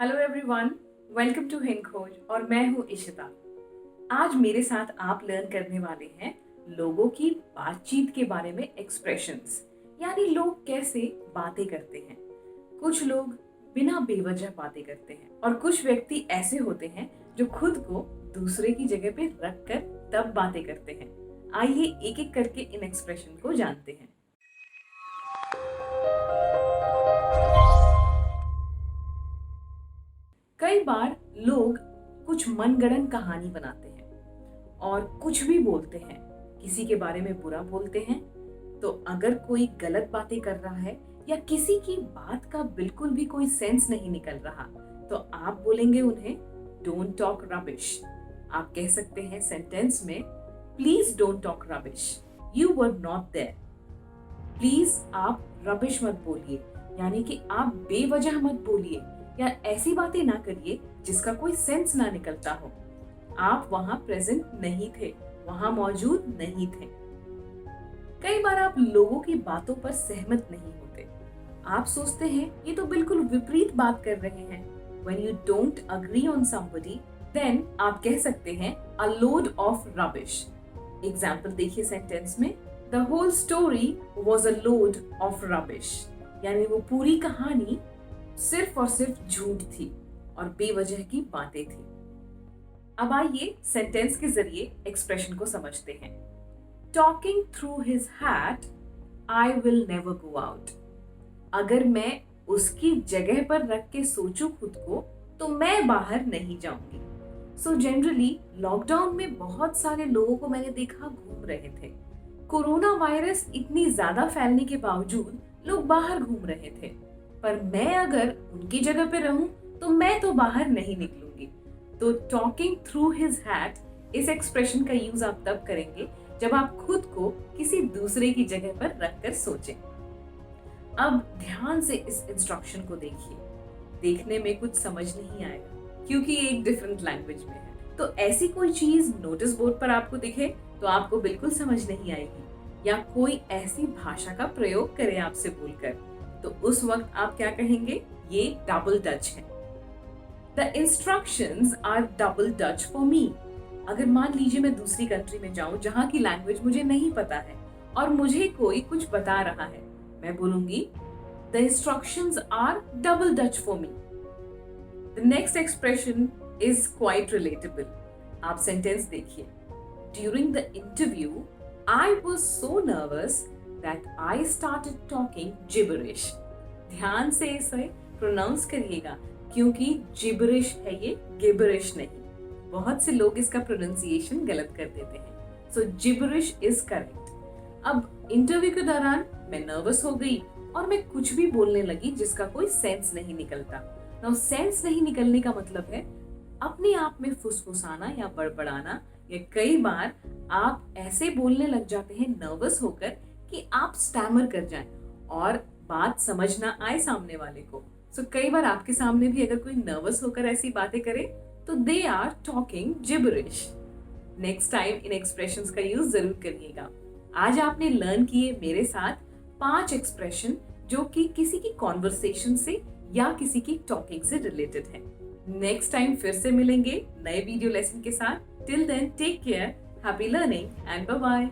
Hello everyone, welcome to Hind Khoj और मैं हूँ इशिता। आज मेरे साथ आप लर्न करने वाले हैं लोगों की बातचीत के बारे में एक्सप्रेशंस, यानी लोग कैसे बातें करते हैं। कुछ लोग बिना बेवजह बातें करते हैं और कुछ व्यक्ति ऐसे होते हैं जो खुद को दूसरे की जगह पे रख कर तब बातें करते हैं। आइए एक एक करके इन एक्सप्रेशन को जानते हैं। कई बार लोग कुछ मनगढ़ंत कहानी बनाते हैं और कुछ भी बोलते हैं, किसी के बारे में बुरा बोलते हैं। तो अगर कोई गलत बातें कर रहा है या किसी की बात का बिल्कुल भी कोई सेंस नहीं निकल रहा, तो आप बोलेंगे उन्हें डोंट टॉक रबिश। आप कह सकते हैं सेंटेंस में, please don't talk rubbish, you were not there. Please आप रबिश मत बोलिए, यानी कि आप बेवजह मत बोलिए या ऐसी बातें ना करिए जिसका कोई सेंस ना निकलता हो। आप वहां प्रेजेंट नहीं थे, वहां मौजूद नहीं थे। कई बार आप लोगों की बातों पर सहमत नहीं होते। आप सोचते हैं ये तो बिल्कुल विपरीत बात कर रहे हैं। When you don't agree on somebody, then आप कह सकते हैं a load of rubbish। Example देखिए सेंटेंस में, The whole story was a load of rubbish, यानी वो पूरी कहानी सिर्फ और सिर्फ झूठ थी और बेवजह की बातें थी। अब आइए सेंटेंस के जरिए एक्सप्रेशन को समझते हैं। Talking through his hat, I will never go out. अगर मैं उसकी जगह पर रख के सोचूं खुद को, तो मैं बाहर नहीं जाऊंगी। सो जनरली लॉकडाउन में बहुत सारे लोगों को मैंने देखा घूम रहे थे। कोरोना वायरस इतनी ज्यादा फैलने के बावजूद लोग बाहर घूम रहे थे, पर मैं अगर उनकी जगह पे रहूं तो मैं तो बाहर नहीं निकलूंगी। तो टॉकिंग थ्रू हिज हैट, इस एक्सप्रेशन का यूज आप तब करेंगे जब आप खुद को किसी दूसरे की जगह पर रखकर सोचें। अब ध्यान से इस इंस्ट्रक्शन को देखिए। देखने में कुछ समझ नहीं आएगा क्योंकि ये एक डिफरेंट लैंग्वेज में है। तो ऐसी कोई चीज नोटिस बोर्ड पर आपको दिखे तो आपको बिल्कुल समझ नहीं आएगी, या कोई ऐसी भाषा का प्रयोग करे आपसे बोलकर, तो उस वक्त आप क्या कहेंगे? ये डबल डच है। The instructions are double Dutch for me. अगर मान लीजिए मैं दूसरी कंट्री में जाऊं जहां की लैंग्वेज मुझे नहीं पता है और मुझे कोई कुछ बता रहा है, मैं बोलूंगी the instructions are double Dutch for me. The next expression is quite relatable. आप सेंटेंस देखिए, during the interview I was so nervous that I started talking gibberish। ध्यान से इसे प्रोनाउंस करिएगा क्योंकि gibberish है, ये gibberish नहीं। बहुत से लोग इसका प्रोनाउंसिएशन गलत कर देते हैं। So gibberish is correct। अब इंटरव्यू के दौरान मैं नर्वस हो गई और मैं कुछ भी बोलने लगी जिसका कोई सेंस नहीं निकलता। नाउ सेंस नहीं निकलने का मतलब है अपने आप में फुसफुसाना या बड़बड़ाना, या कई बार आप ऐसे बोलने लग जाते हैं नर्वस होकर कि आप स्टैमर कर जाएं और बात समझ ना आए सामने वाले को। सो कई बार आपके सामने भी अगर कोई नर्वस होकर ऐसी बातें करे तो they are talking gibberish. Next time in expressions का यूज जरूर करिएगा। आज आपने लर्न किए मेरे साथ 5 एक्सप्रेशन जो कि किसी की कॉन्वर्सेशन से या किसी की टॉकिंग से रिलेटेड है। नेक्स्ट टाइम फिर से मिलेंगे नए वीडियो लेसन के साथ। Till then take care, happy learning and bye bye.